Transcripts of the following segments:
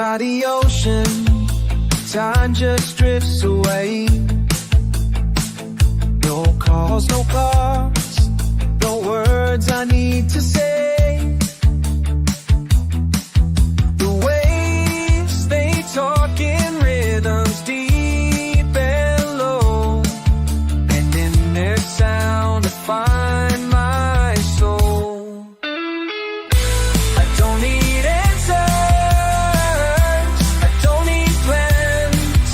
by the ocean, time just drifts away. No calls, no cards, no words I need to say. The waves, they talk in rhythms deep and low, and in their sound I find my soul. I don't need answers, I don't need plans,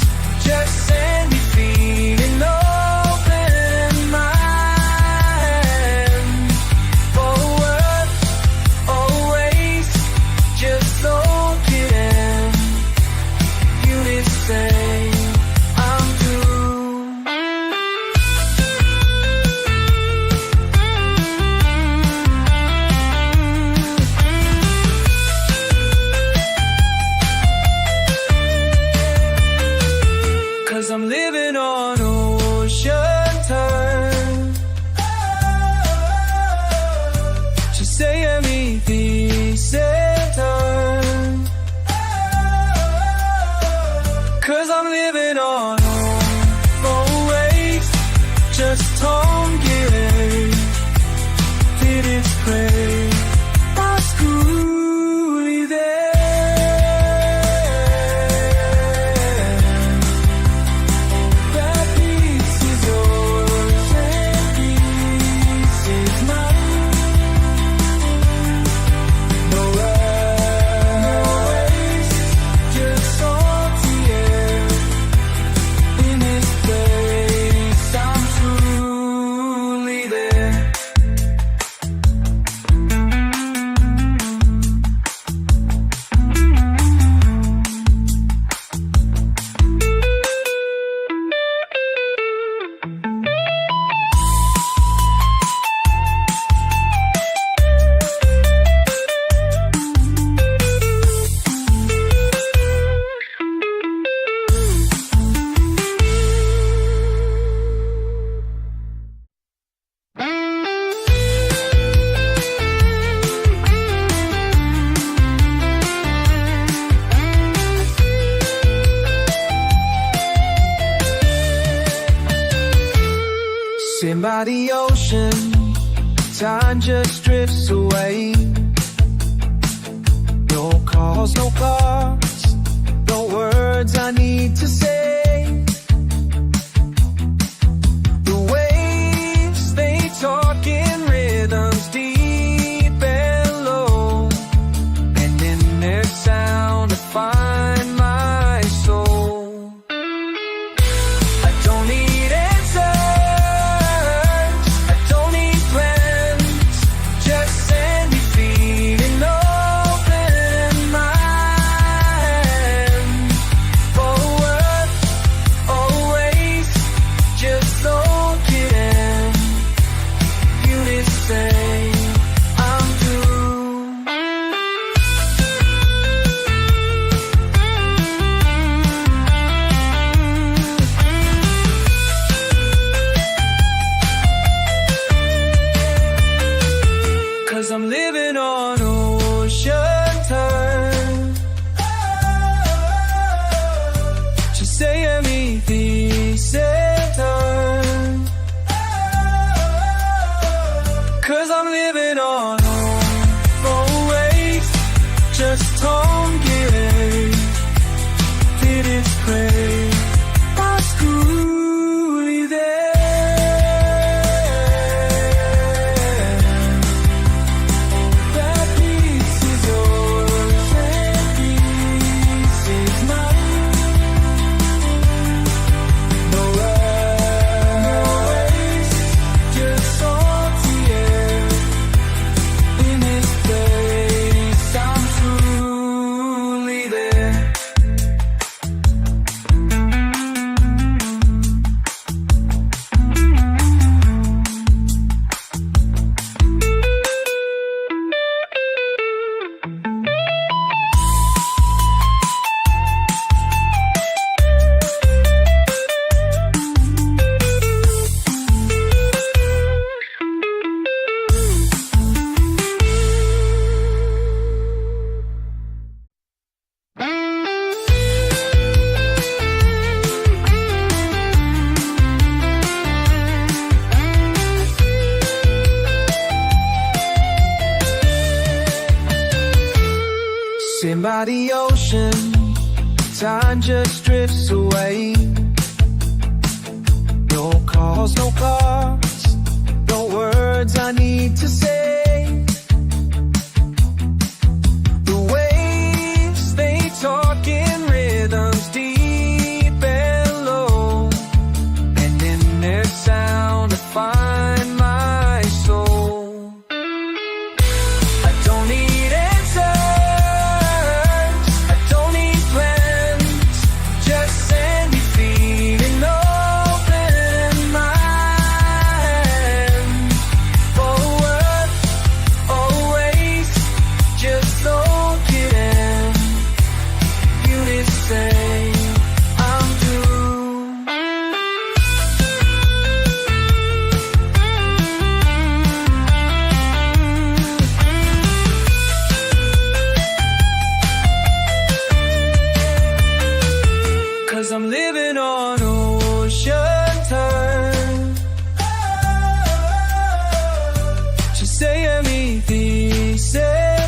just send me feet and open mind. Forward, always, just soak it in. Units say I'm through. Cause I'm living on ocean time. Just say me decent time. Cause I'm living on always, just don't get it. Did it pray? I screw there. That piece is yours and piece is mine. No race, just salty air. In this place, I'm truly there. Sitting by the ocean, time just drifts away. No calls, no cards, no words I need to say. The waves, they talk in rhythms deep and low, and in their sound I find my soul. I don't need answers, I don't need plans, just send me feet and open mind. Forward, always, just soak it in. Units say I'm through. ocean, time just drifts away. No calls, no cards, no words I need to say. The waves, they talk in rhythms deep and low, and in their sound I find my soul. I don't need answers, I don't need plans, just send me feeling open mind. Forward, always, just soak it in. Units say I'm through. 'Cause I'm living on ocean time. Ci sei a mi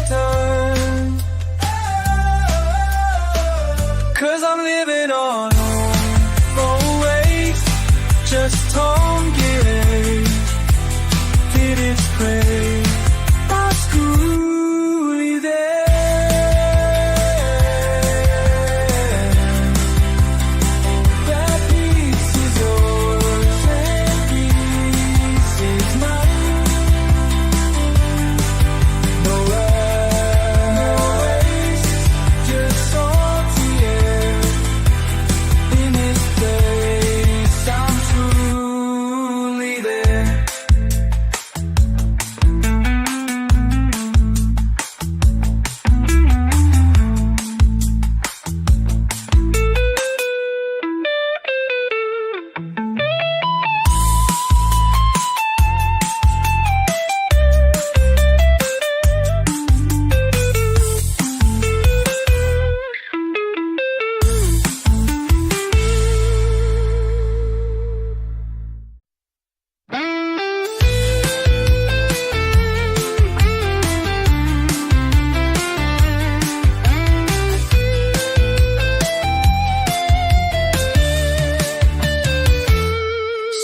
turn. 'Cause I'm living on always, just don't get it. Did it pray? I screw there. That piece is yours and piece is mine. No rush, no waste, just salty air. In this place, I'm truly there.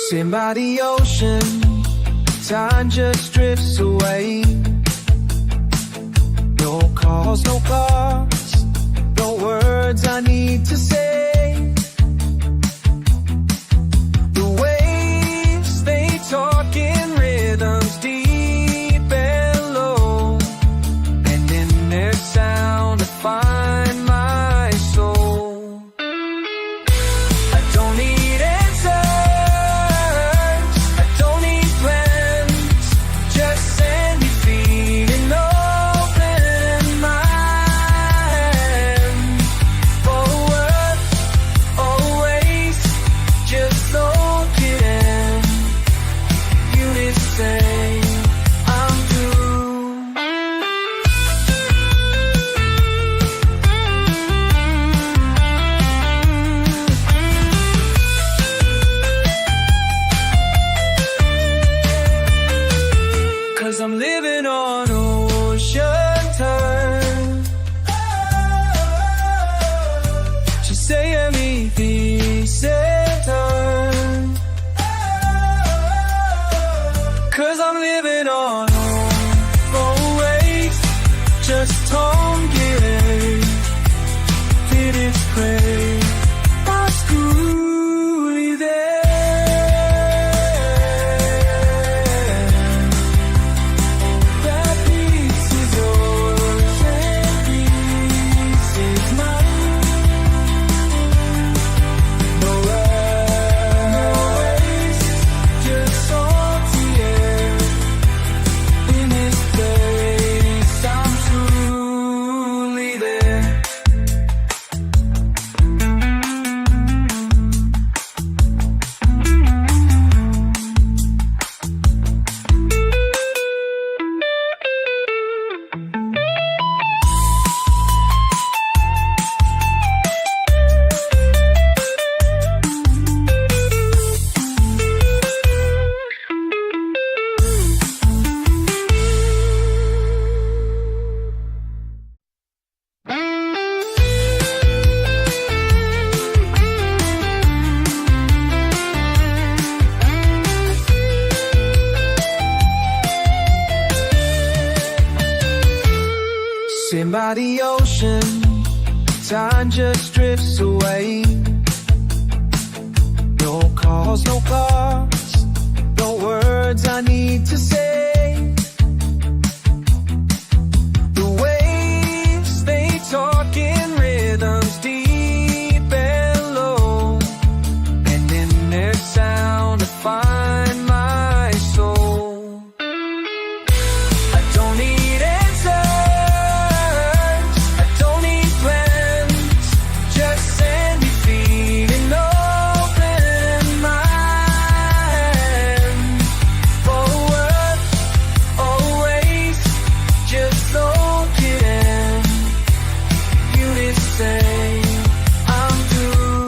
Sitting by the ocean, time just drifts away. No calls, no cards, no words I need to say. The waves, they talk in rhythms deep and low, and in their sound I find my soul. I don't need answers, I don't need plans, just send me feeling open mind. Forward, always, just soak it in. Units say I'm through. 'Cause I'm living on ocean time. Ci sei a mi turn. 'Cause I'm living on always, just don't get it. Did it pray? I screw there. That piece is yours and piece is mine. No rush, no waste, just salty air. In this place, I'm truly there. Time just drifts away. No calls, no cars, no words I need to say. The waves, they talk in rhythms deep and low, and in their sound I find my soul. I don't need answers, I don't need plans, just send me feeling open mind. Forward, always, just soak it in. You did say I'm through.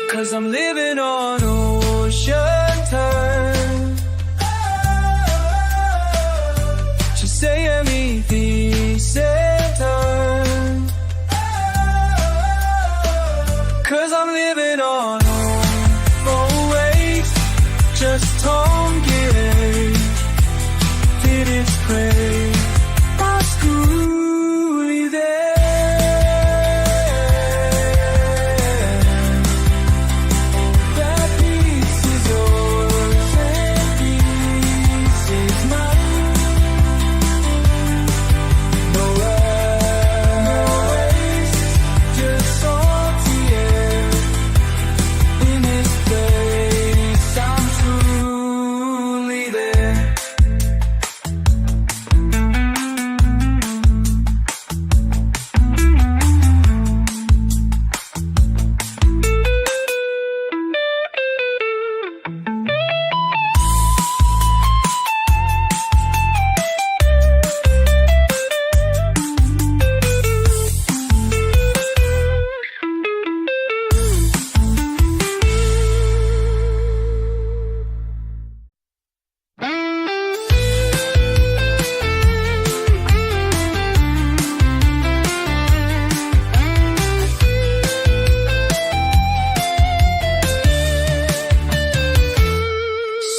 'Cause I'm living on ocean time. Ci sei a mi time. 'Cause I'm living on always, just don't get it. Did it pray? Pasculi that piece is yours and piece is mine. No waste, just salty air. In this place, I'm truly there.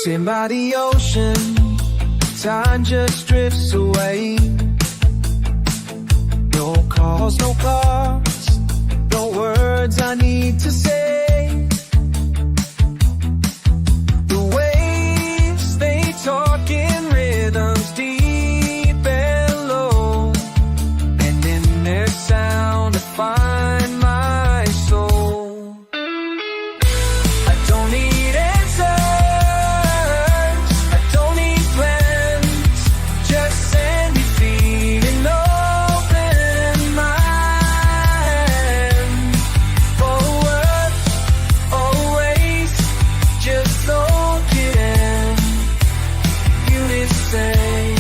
Sitting by the ocean, time just drifts away. No calls, no cars, no words I need to say. The waves, they talk in rhythms deep and low, and in their sound I find my soul. I don't need answers, I don't need plans, just send me feeling open mind. Forward, always, just soak it in. You did say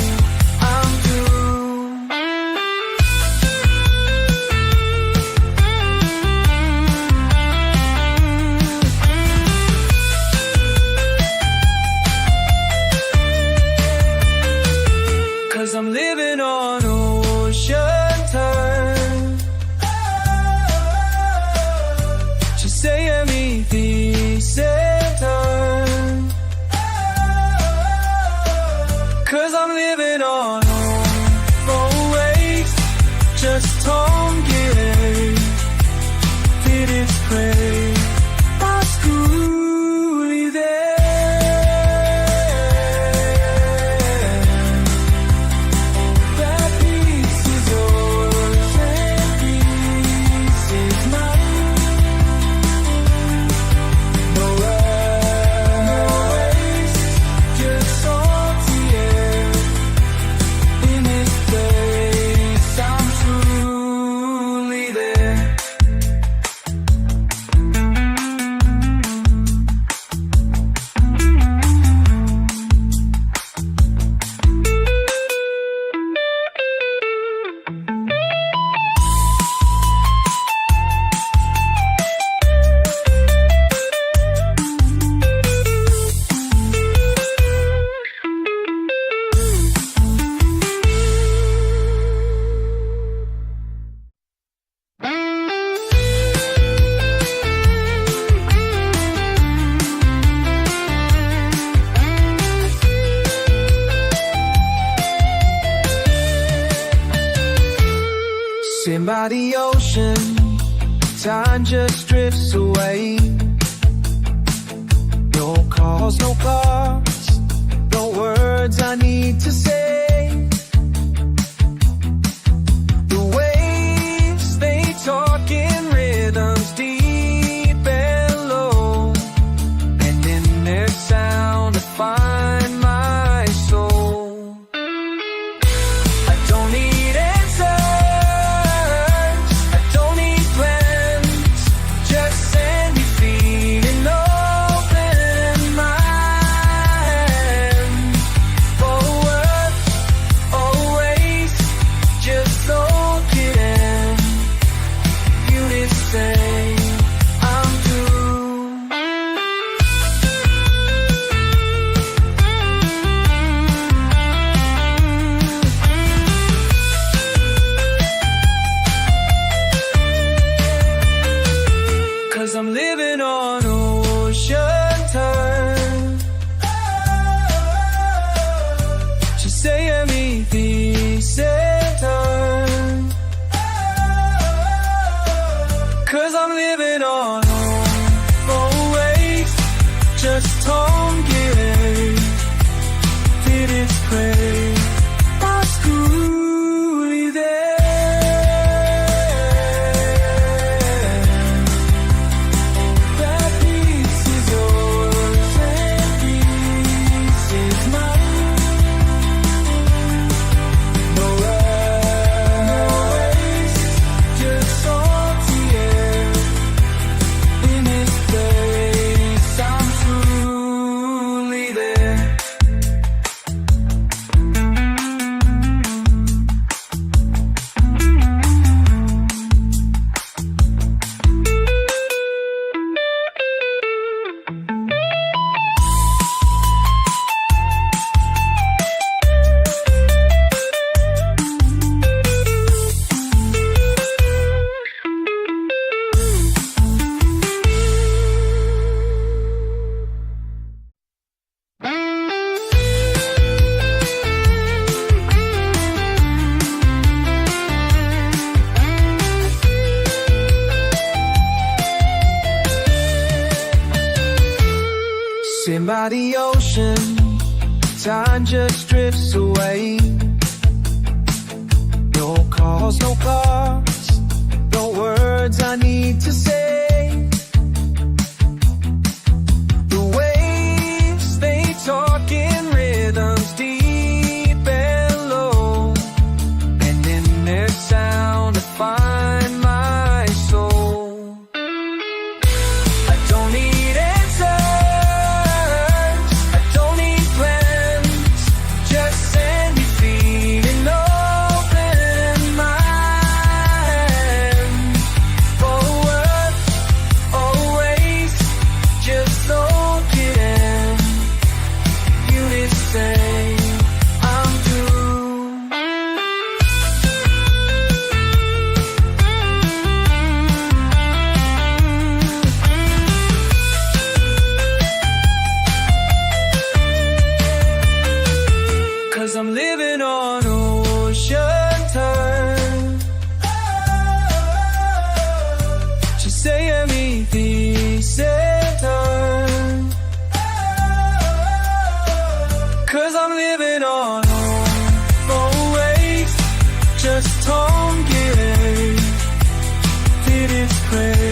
I'm through. 'Cause I'm living on ocean time. Ci sei a mi time. 'Cause I'm living on always, just don't get it. Did it pray? Pasculi that piece is yours and piece is mine. on ocean turn. Just say me peace and turn. 'Cause I'm living on always. Just don't get it. Did it pray? Sitting by the ocean, time just drifts away. No calls, no cars, no words I need to say. The waves, they talk in rhythms deep and low, and in their sound I find my soul. I don't need answers, I'm living on ocean turn. Just say me peace and turn. 'Cause I'm living on always. Just don't get it. Did it pray?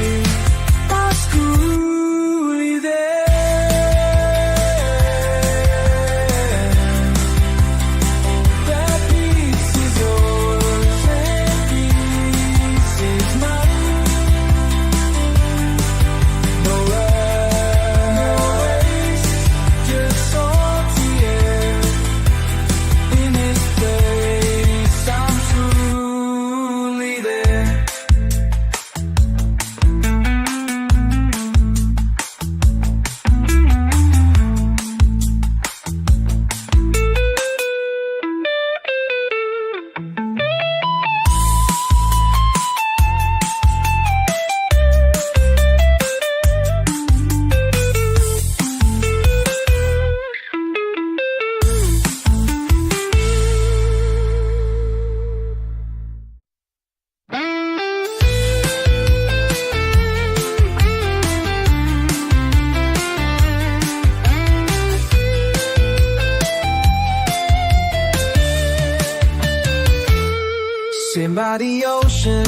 Sitting by the ocean,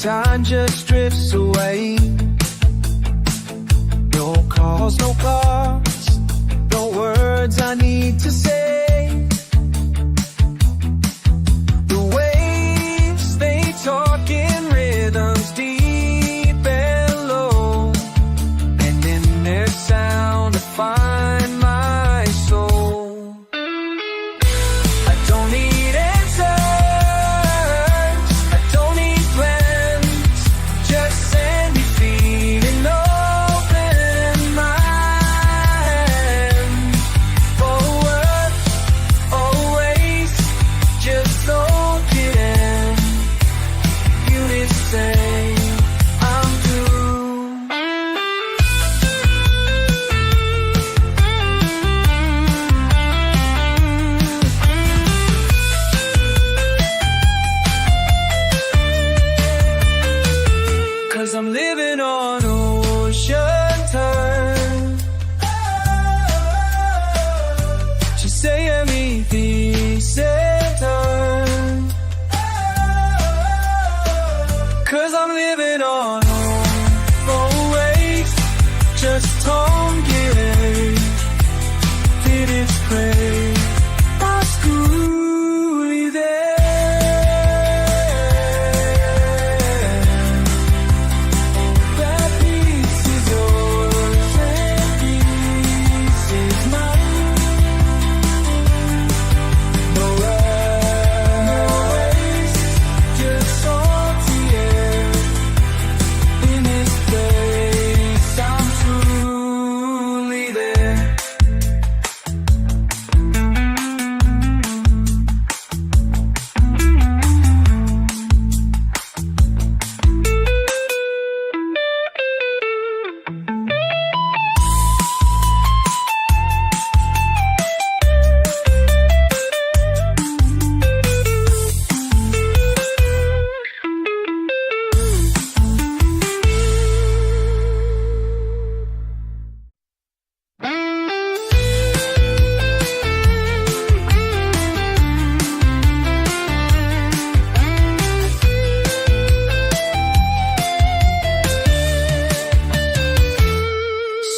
time just drifts away. No calls, no cars, no words I need to say. The waves, they talk in rhythms deep and low, and in their sound I find my soul. I don't need answers, I don't need plans, just send me just don't get did its prey. Oscuri there. That piece is yours and piece is mine. No waste, just salty air in its place. I'm truly there.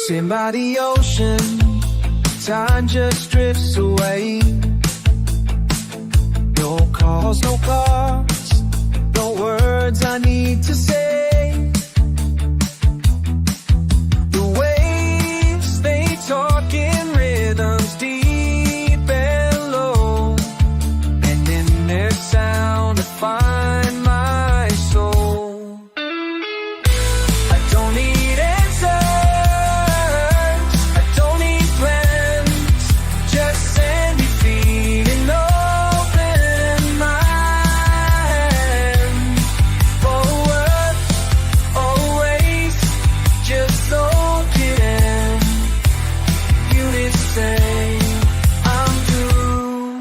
Sitting by the ocean, time just drifts away. No calls, no cards, no words I need to say. The waves, they talk in rhythms deep and low, and in their sound I find my soul. I don't need answers, I don't need plans, just sandy feet and open mind. Forward, always, just soak it in. Units say I'm through.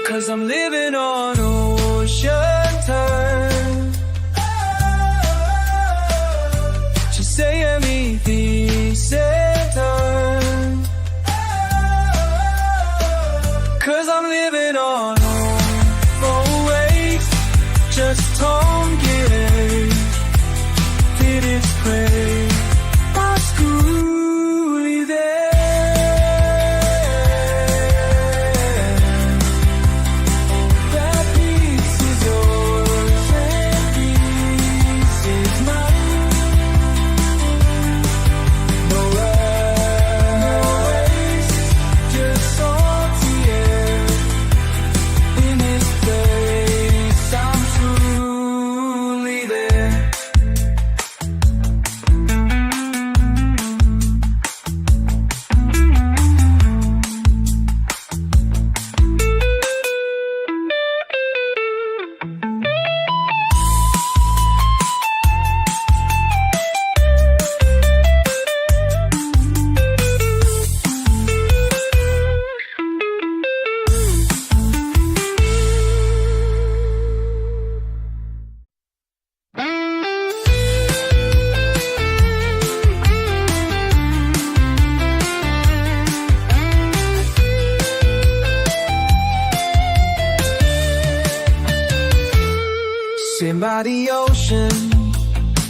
Cause I'm living on ocean time. Just say me this time. Cause I'm living on always, just don't get did its prey. Oscuri there. That piece is yours and piece is mine. No waste, just salty air in its place. I'm truly there. Sitting by the ocean,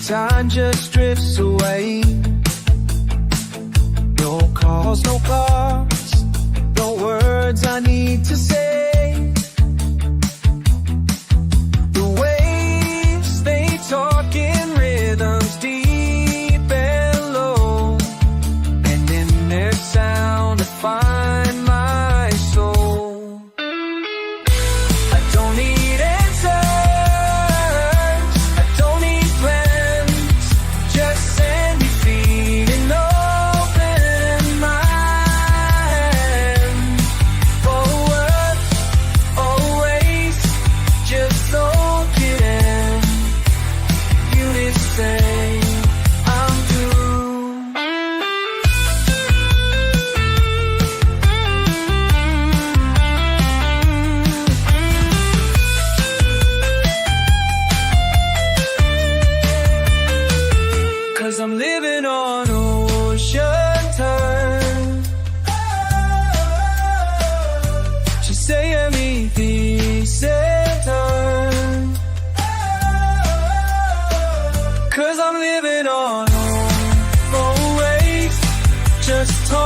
time just drifts away. No calls, no cards, no words I need to say. The waves, they talk in rhythms deep and low, and in their sound I find my soul. I don't need answers, I don't need plans, just sandy feet and open mind. Forward,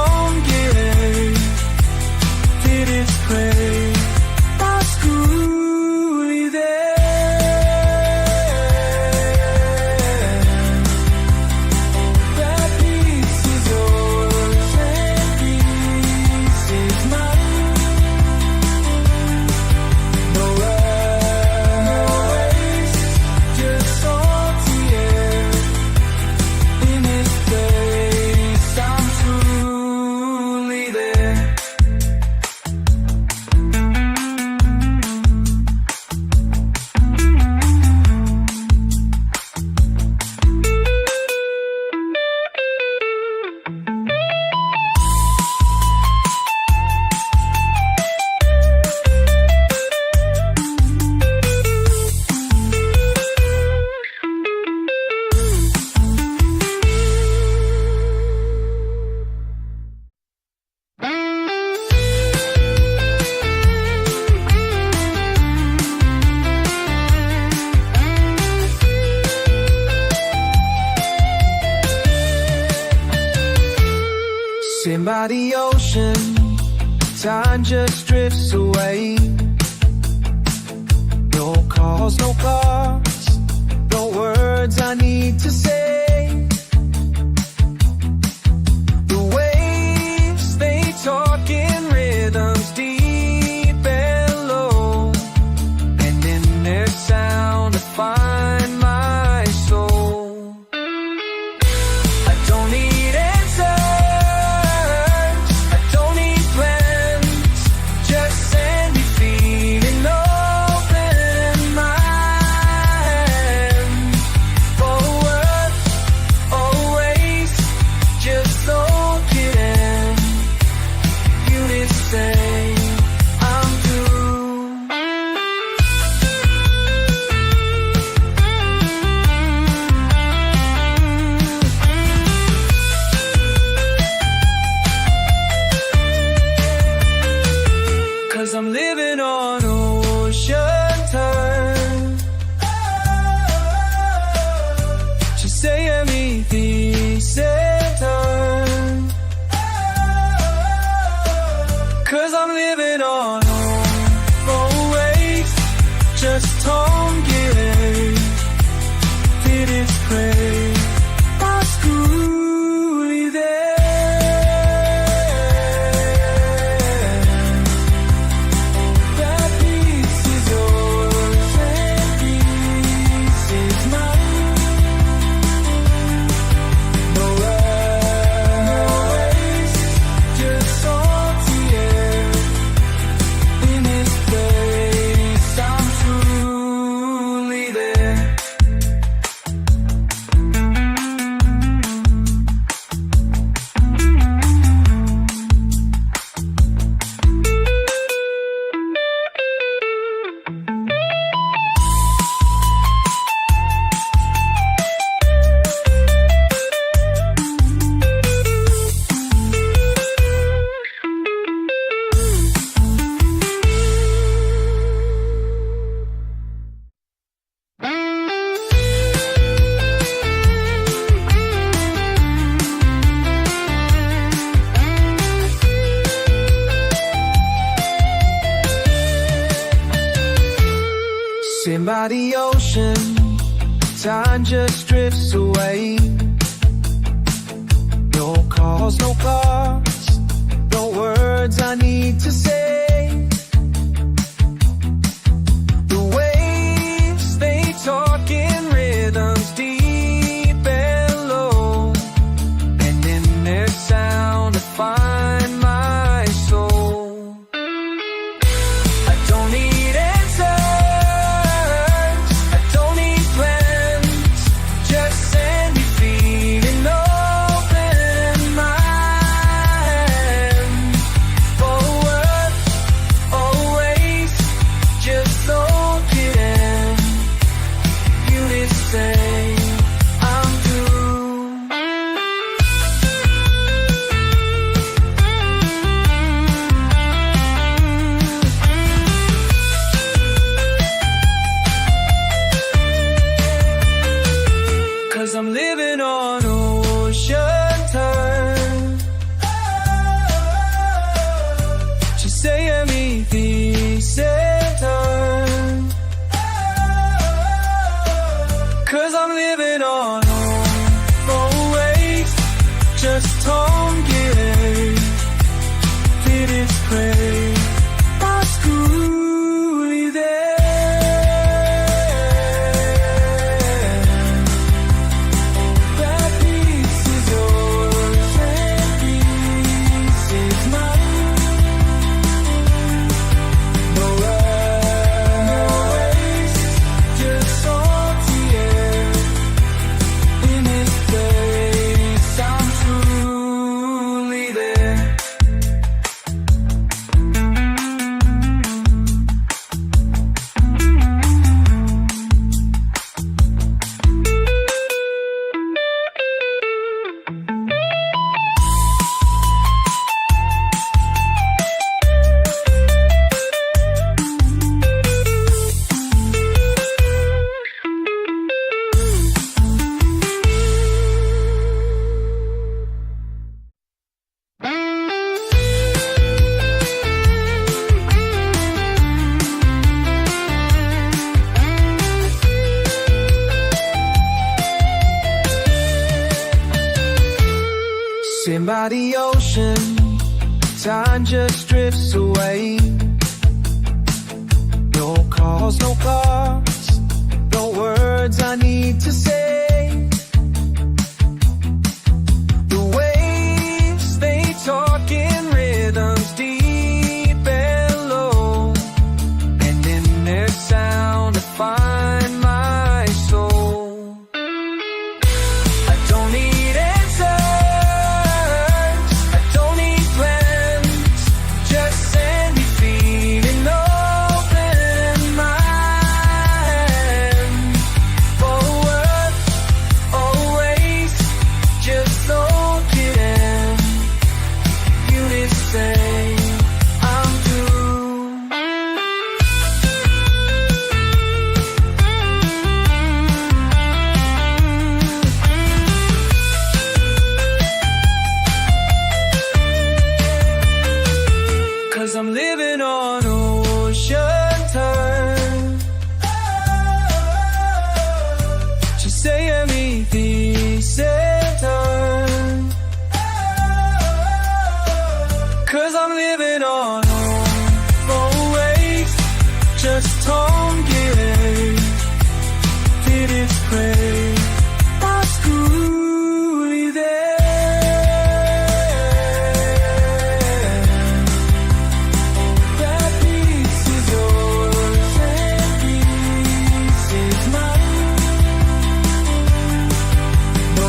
tongere till it's prey. Oscuri that peace is yours and peace is mine. No run, no waste, just salty air in its place. I'm truly there. Sitting by the ocean, time just drifts away. No calls, no cars, no words I need to say. The waves, they talk in rhythms deep and low, and in their sound I find my soul. I don't need answers, I don't need plans, just sandy feet and open mind. Forward, always, just soak it in. Units say I'm doomed. Cause I'm living on ocean time. Just say mi time. Cause I'm living on always, just tongere till it's prey. Oscuri that peace is yours and peace is mine. No run, no waste, just salty air in its place. I'm truly there. Sitting by the ocean, time just drifts away. No calls, no cars, no words I need to say. The waves, they talk in rhythms deep and low, and in their sound I find my soul. I don't need answers, I don't need plans, just sandy feet and open mind. by the ocean, time just drifts away. No calls, no cars, no words I need to say. The waves, they talk in rhythms deep and low, and in their sound I find my soul. I don't need answers, I don't need plans, just send me feeling open mind. Forward, always, just soak it in. Units say I'm through. Cause I'm living on ocean time. Just say me decent time. Cause I'm living on always, just don't get did it pray oscuri that piece is yours and piece is mine. No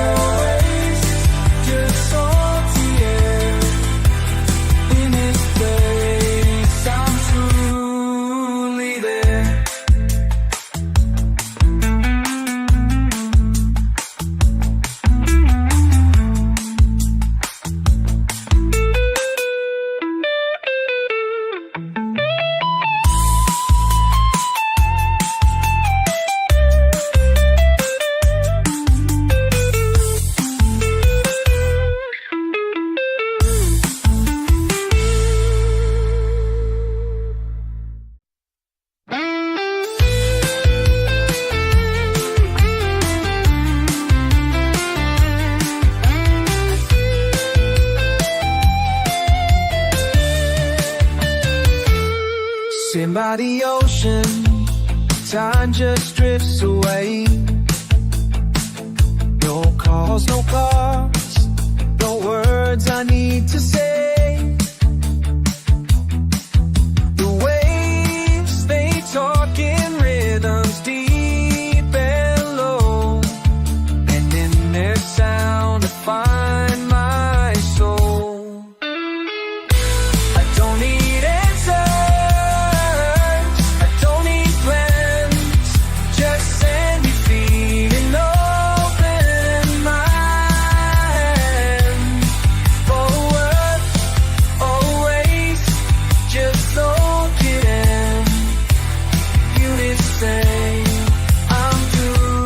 runaways, just salty air in this place. I'm truly there. Sitting by the ocean, time just drifts away. No calls, no cars, no words I need to say. The waves, they talk in rhythms deep and low, and in their sound I find my soul. I don't need answers, I don't need plans, just send me feeling open mind. Forward, always, just soak it in. Units say I'm through.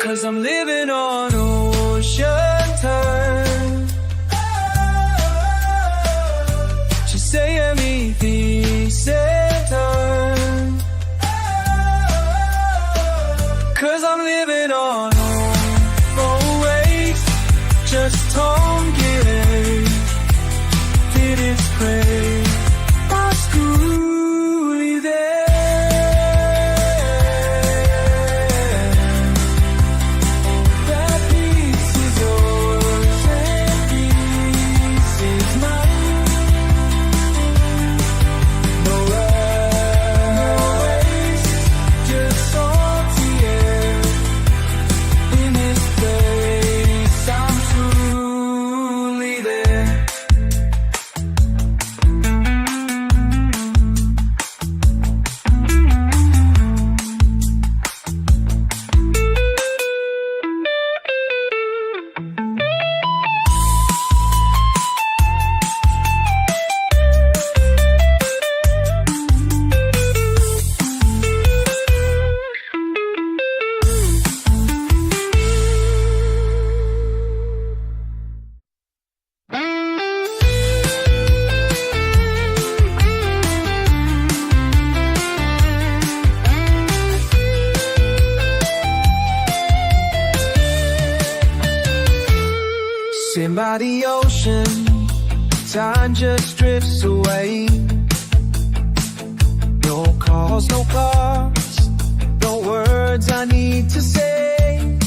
Cause I'm living on ocean time. Just say me decent time. Cause I'm living on always, just don't get did it pray oscuri that piece is yours and piece is mine. No runaways, just salty air in this place. I'm truly there. time just drifts away. No calls, no cards, no words I need to say.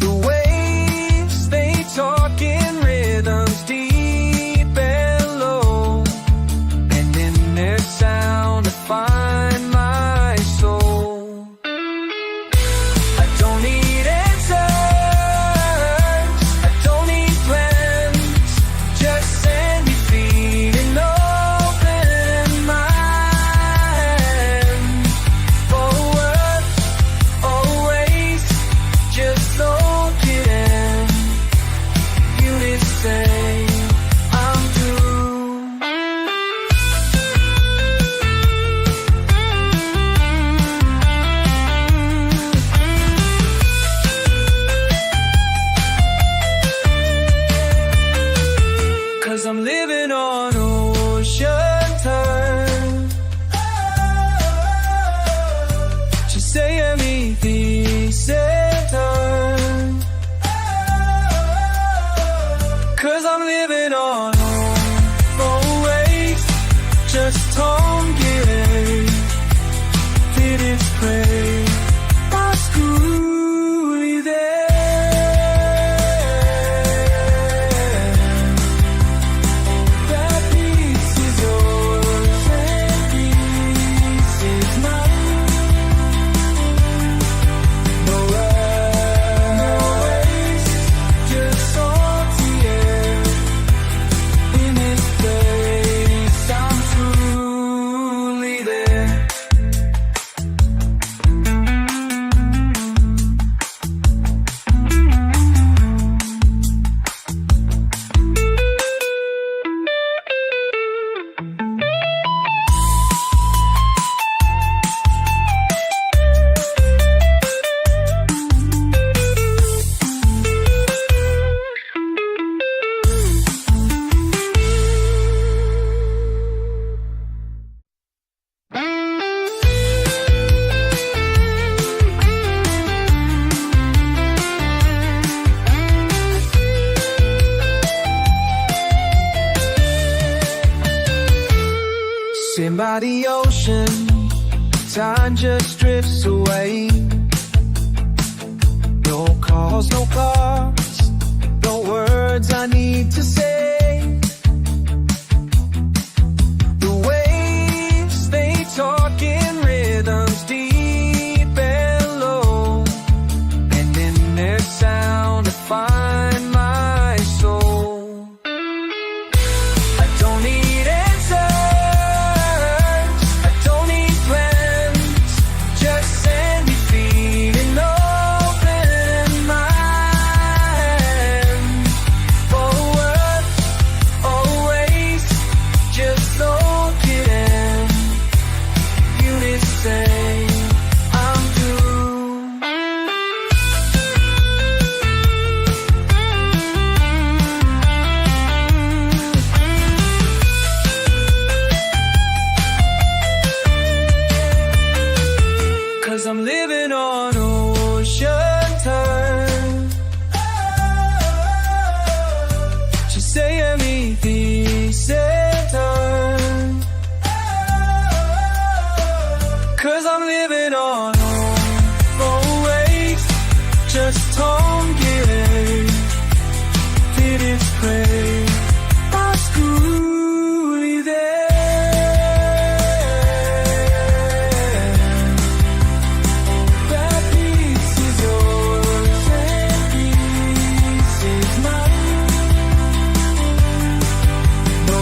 The waves, they talk in rhythms deep and low, and in their sound I find my soul. I don't need answers, I don't need plans, just send me feeling open mind. Forward, always, just soak it in. Units say I'm through. 'Cause I'm living on ocean turn. Just say me the turn. 'Cause I'm living on always, just don't get it. Did it pray? Was truly there. That piece is yours and piece is mine. No rush, no waste, just salty air. In this place, I'm truly there. Sitting by the ocean, time just drifts away. No calls, no cards, no words I need to say. The waves, they talk in rhythms deep and low, and in their sound I find my soul. I don't need answers, I don't need plans, just send me feeling open mind. Forward, always, just soak it in. Units say I'm through. 'Cause I'm living on ocean turn. Just say me the turn. 'Cause I'm living on always, just don't get it. Did it pray? Was truly there. That piece is yours and piece is mine. No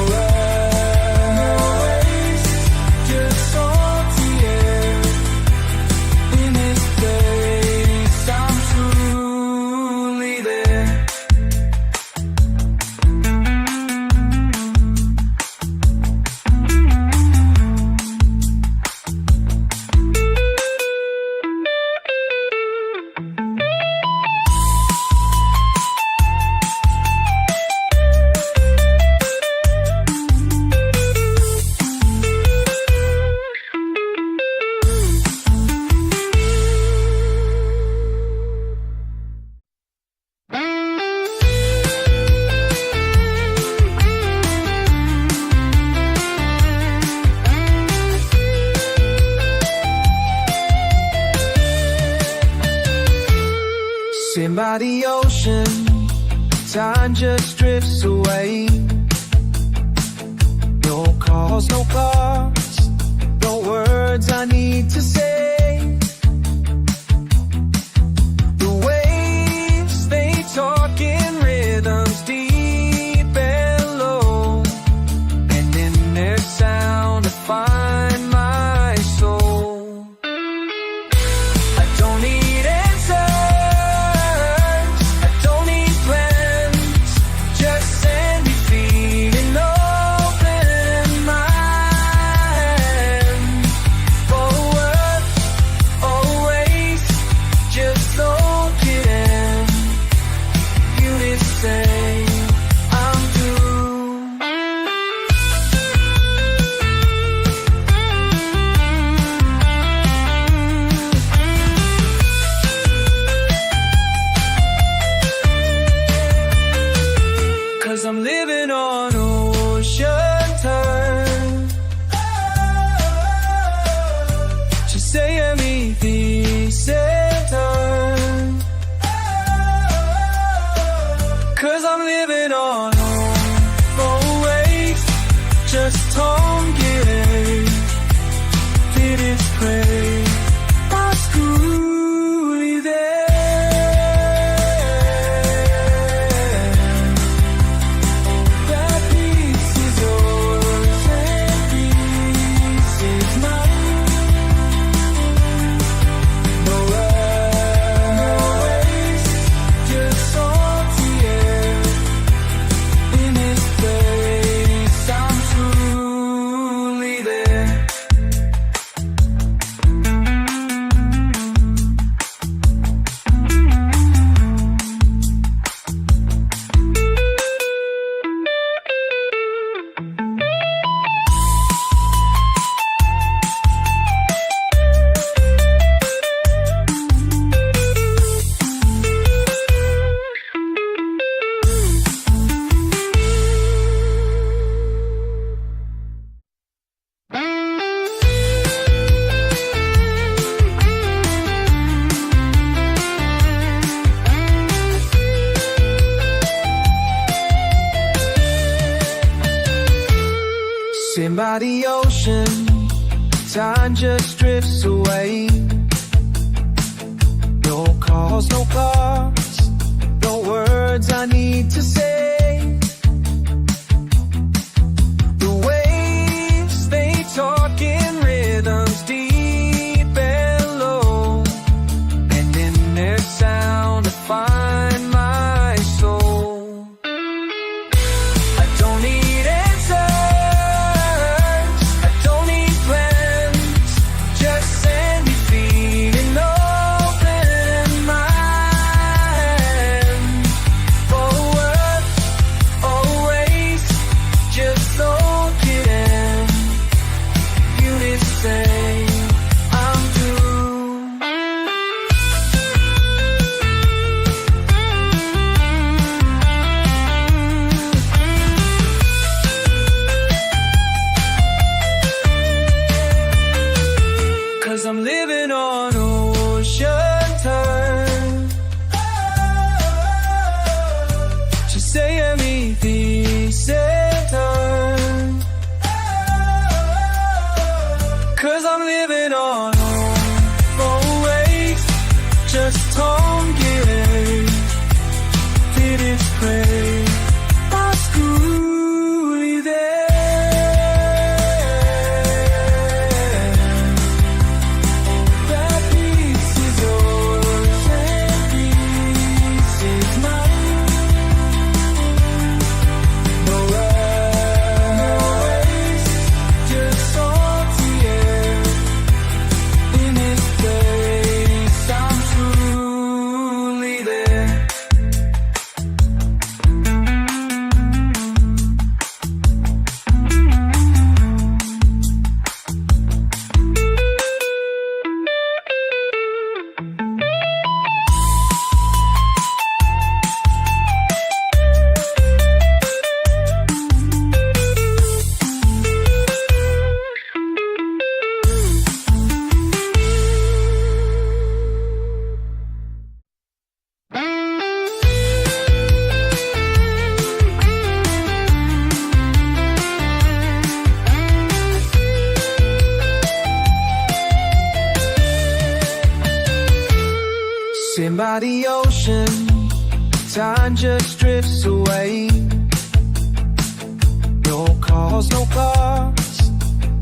drifts away. No calls, no cars, no words I need to say. The waves, they talk in rhythms deep and low, and in their sound I find my soul. I don't need answers, I don't need plans, just send me feeling open mind. Forward, always, just soak it in. You did say I'm through. Cause I'm living on ocean time. Just say a mi time. Cause I'm living on always, just don't get it. Did it pray? Masculi that piece is yours and piece is mine. No waste, just salty air. In this place, I'm truly there. Sitting by the ocean, time just drifts away. No calls, no cars, no words I need to say. The waves, they talk in rhythms deep and low, and in their sound I find my soul. I don't need answers, I don't need plans, just send me feeling open mind. Forward, Time just drifts away. No calls, no cards,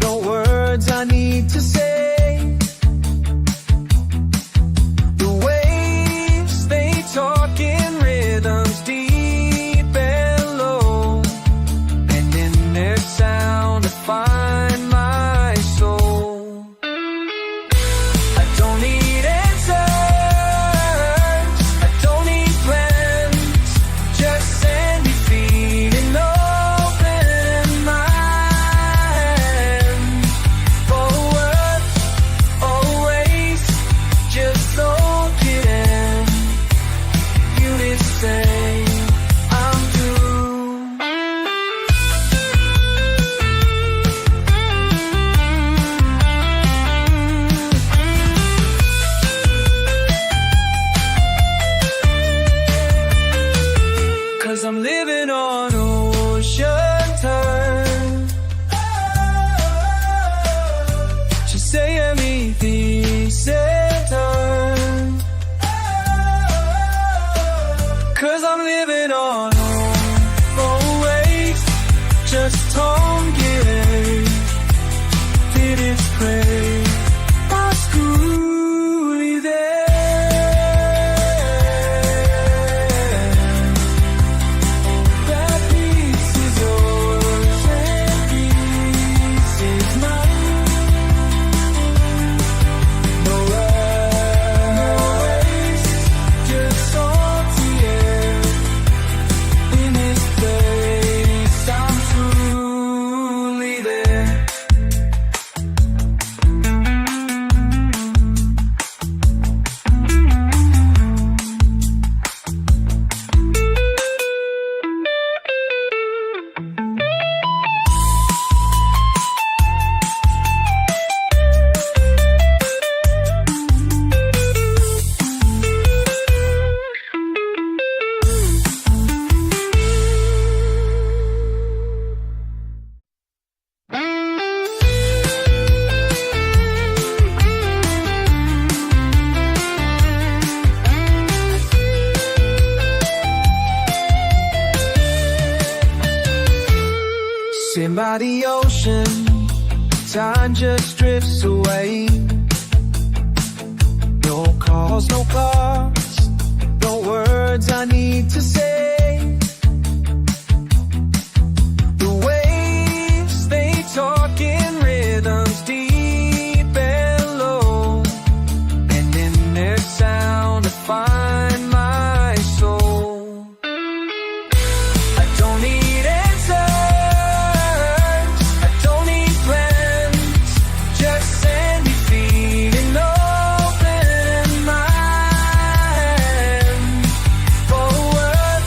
no words I need to say. The waves, they talk in rhythms deep and low, and in their sound I find my soul. I don't need answers, I don't need plans, just send me feeling open mind. Forward, always, just soak it in. Units say I'm through. 'Cause I'm living on ocean time. Just say me the time. 'Cause I'm living on always, just don't get did it pray. My schoolie there. That piece is yours and piece is mine. No rush, no waste, just salty air. In this place, I'm truly there. Sitting by the ocean, time just drifts away. No calls, no cards, no words I need to say. The waves, they talk in rhythms deep and low, and in their sound I find my soul. I don't need answers, I don't need plans, just send me feeling open mind. Forward,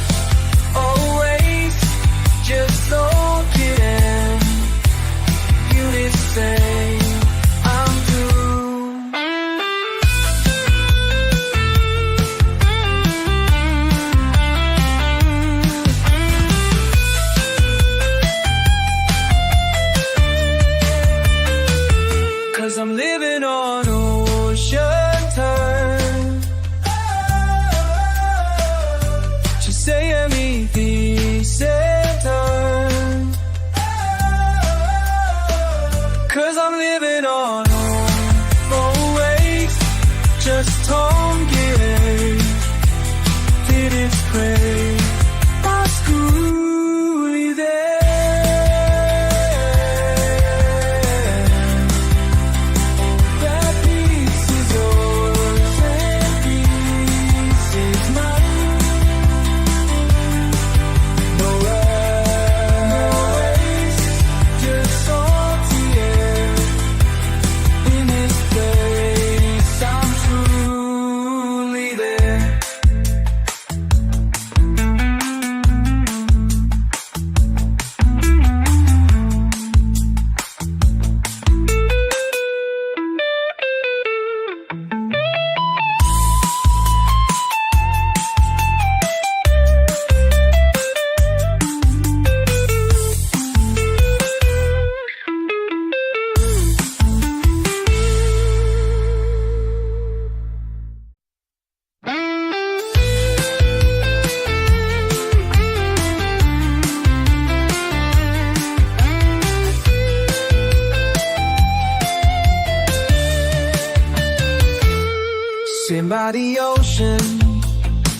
Sitting by the ocean,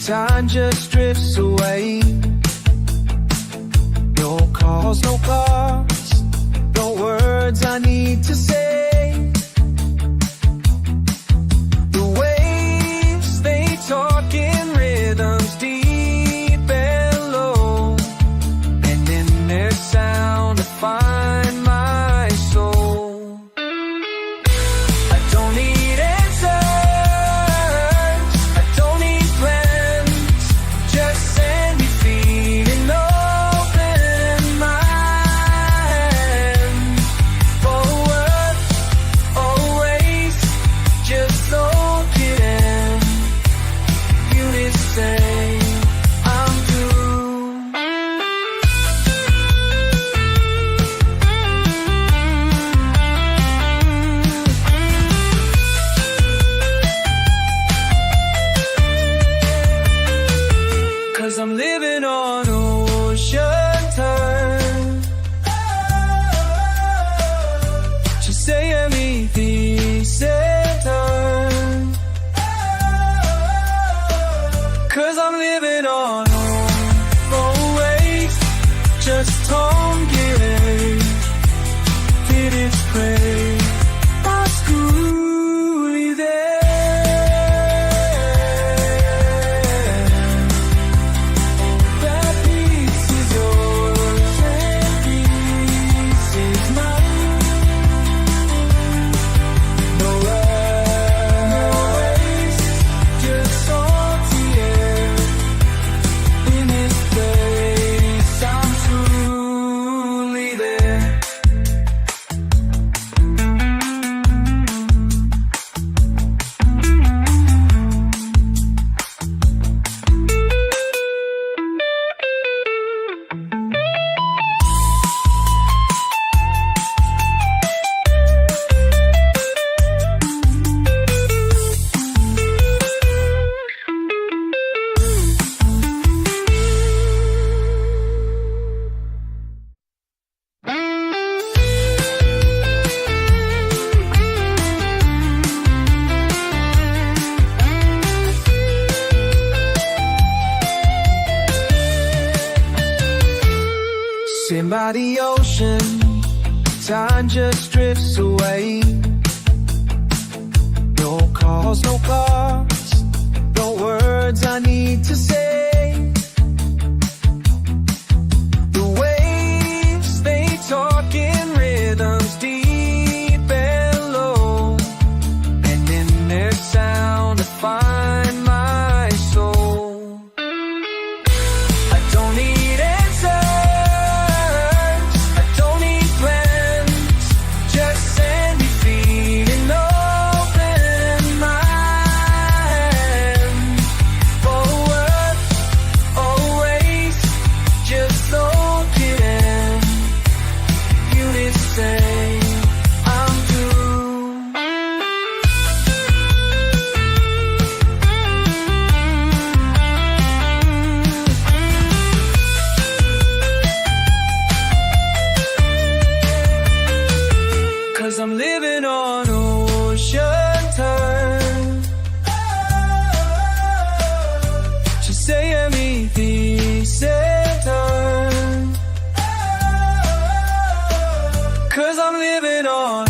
time just drifts away. No calls, no cars, no words I need to say. The waves, they talk in rhythms deep and low, and in their sound I find my soul. I don't need answers, I don't need plans, just send me feeling open mind. Forward, always, just soak it in. You say I'm through. 'Cause I'm living on ocean time. Just say a mi time. 'Cause I'm living on always, just don't give it. Did it pray? Oscuri that peace is yours and peace is mine. No waste, just salty air. In this place, I'm truly there. Sitting by the ocean, time just drifts away. No calls, no cars, no words I need to say. The waves, they talk in rhythms deep and low, and in their sound I find my soul. I don't need answers, I don't need plans, just send me feeling open mind. Forward, always, just soak it in. You say I'm through. 'Cause I'm living on ocean time. Just say a mi time. 'Cause I'm living on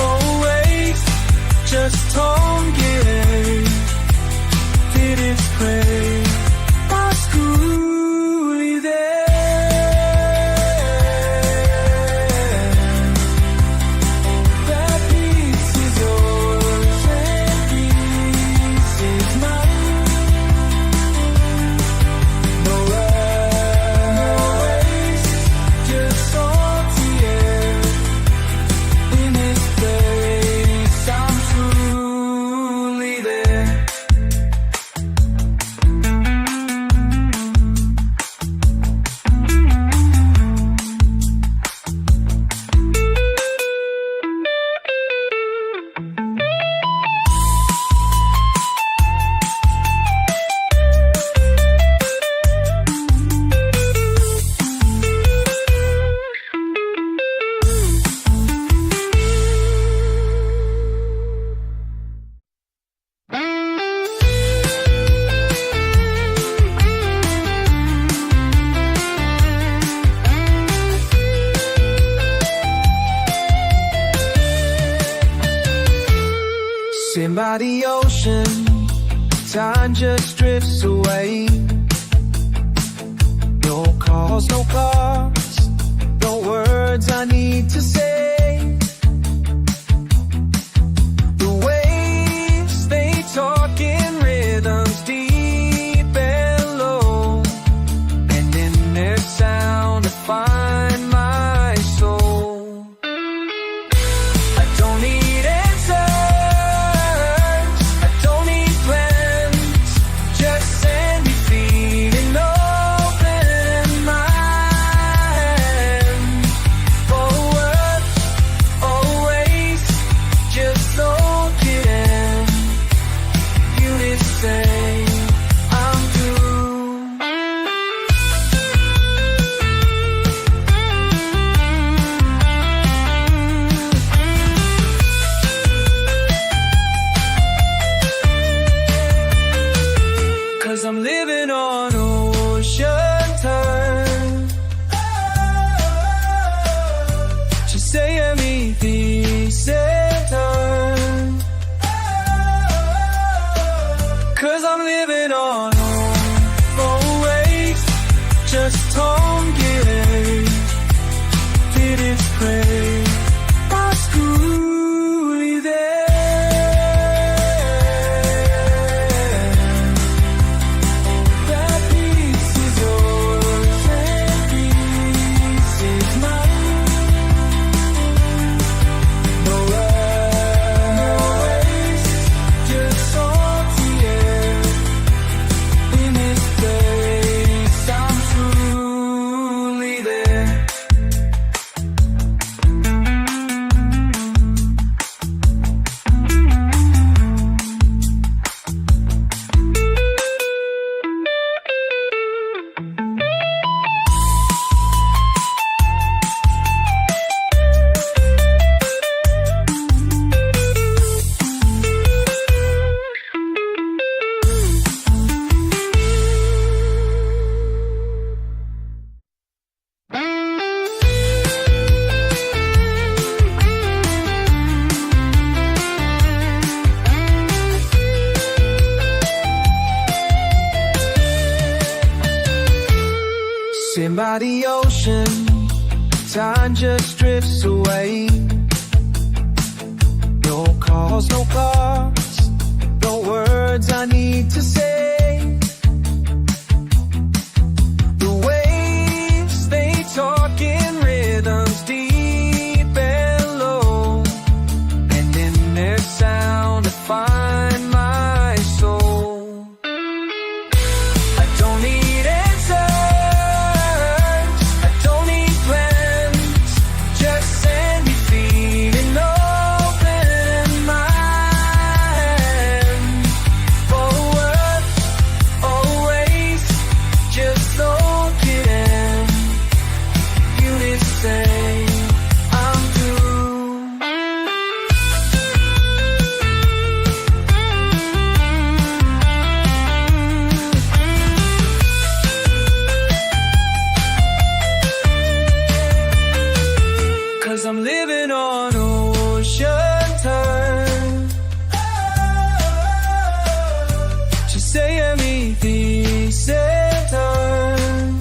always, just don't give it. Did it pray? Oscuri that peace is yours and peace is mine. No waste, just salty air. Sitting by the ocean, time just drifts away. No calls, no cars, no words I need to say. The waves, they talk in rhythms deep and low, and in their sound I find my soul. I don't need answers, I don't need plans, just send me feeling open mind. Forward, always, just soak it in. Units say I'm through. 'Cause I'm living on ocean time. Just say me the time. 'Cause I'm living on always, just togetherness. Did it pray? Basculi that peace is yours and peace is mine. No waste, just salty air. In this place, I'm truly there. Sitting by the ocean, time just drifts away. No calls, no cars, no words I need to say. The waves, they talk in rhythms deep and low, and in their sound I find my soul. I don't need answers, I don't need plans, just send me feeling open mind. Forward, always, just soak it in. Units say I'm through. 'Cause I'm living on ocean time. Just say me the time.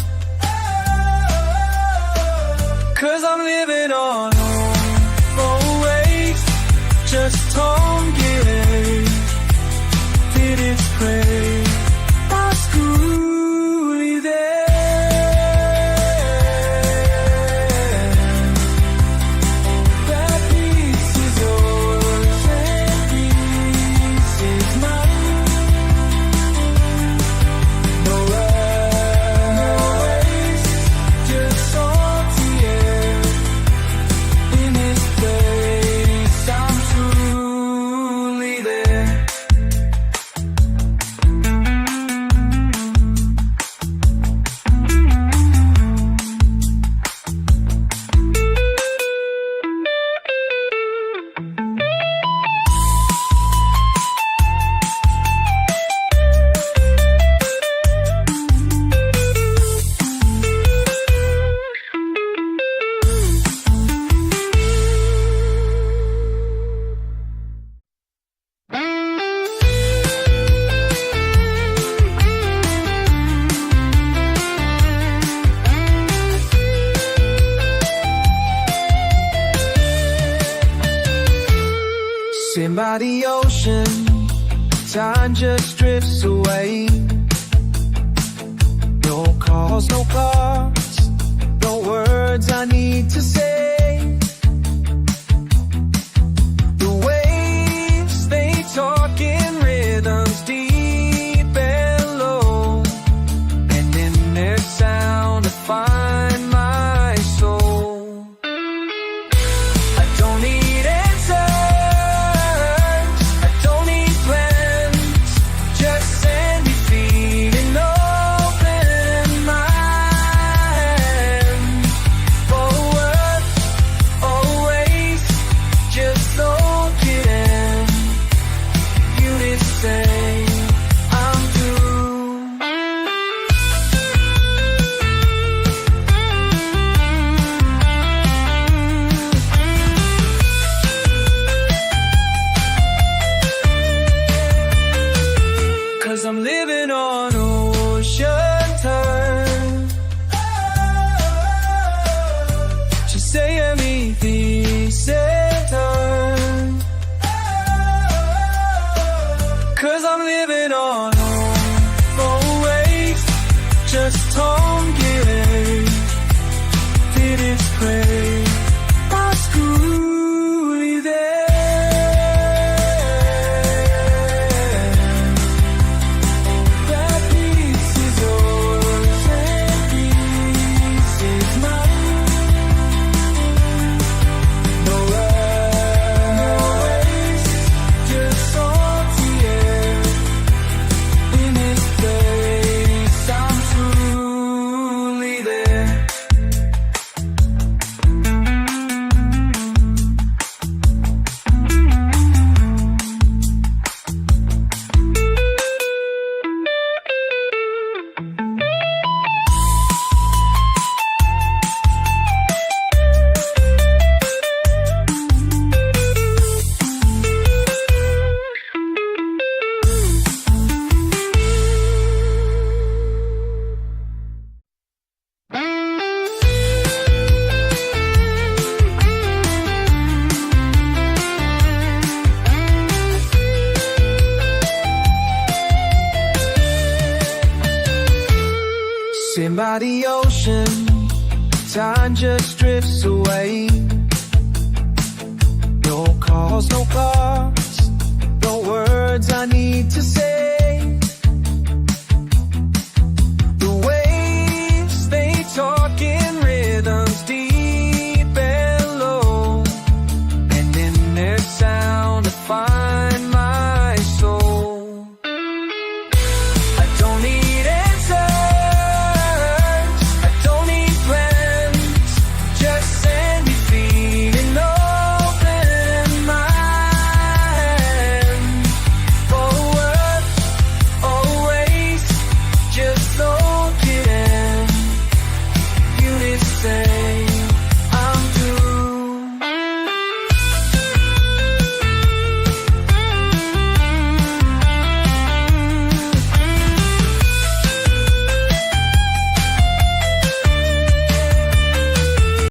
'Cause I'm living on always, just togetherness. Did it pray? Basculi that peace is yours and peace is mine. No waste, just salty air. In this place, I'm true. by the ocean, time just drifts away. No calls, no cards, no words I need to say. The waves, they talk in rhythms deep and low, and in their sound I find my soul. I don't need answers, I don't need plans, just sandy feet and open mind. Forward, always, just soak it in. Units say I'm through. 'Cause I'm living on ocean time. Just say me decent time. 'Cause I'm living on always, just don't get did it pray. I screw there. That piece is yours and piece is mine. No run, no waste, just salty air. In this place, I'm truly there. Sitting by the ocean, time just drifts away. No calls, no cards, no words I need to say.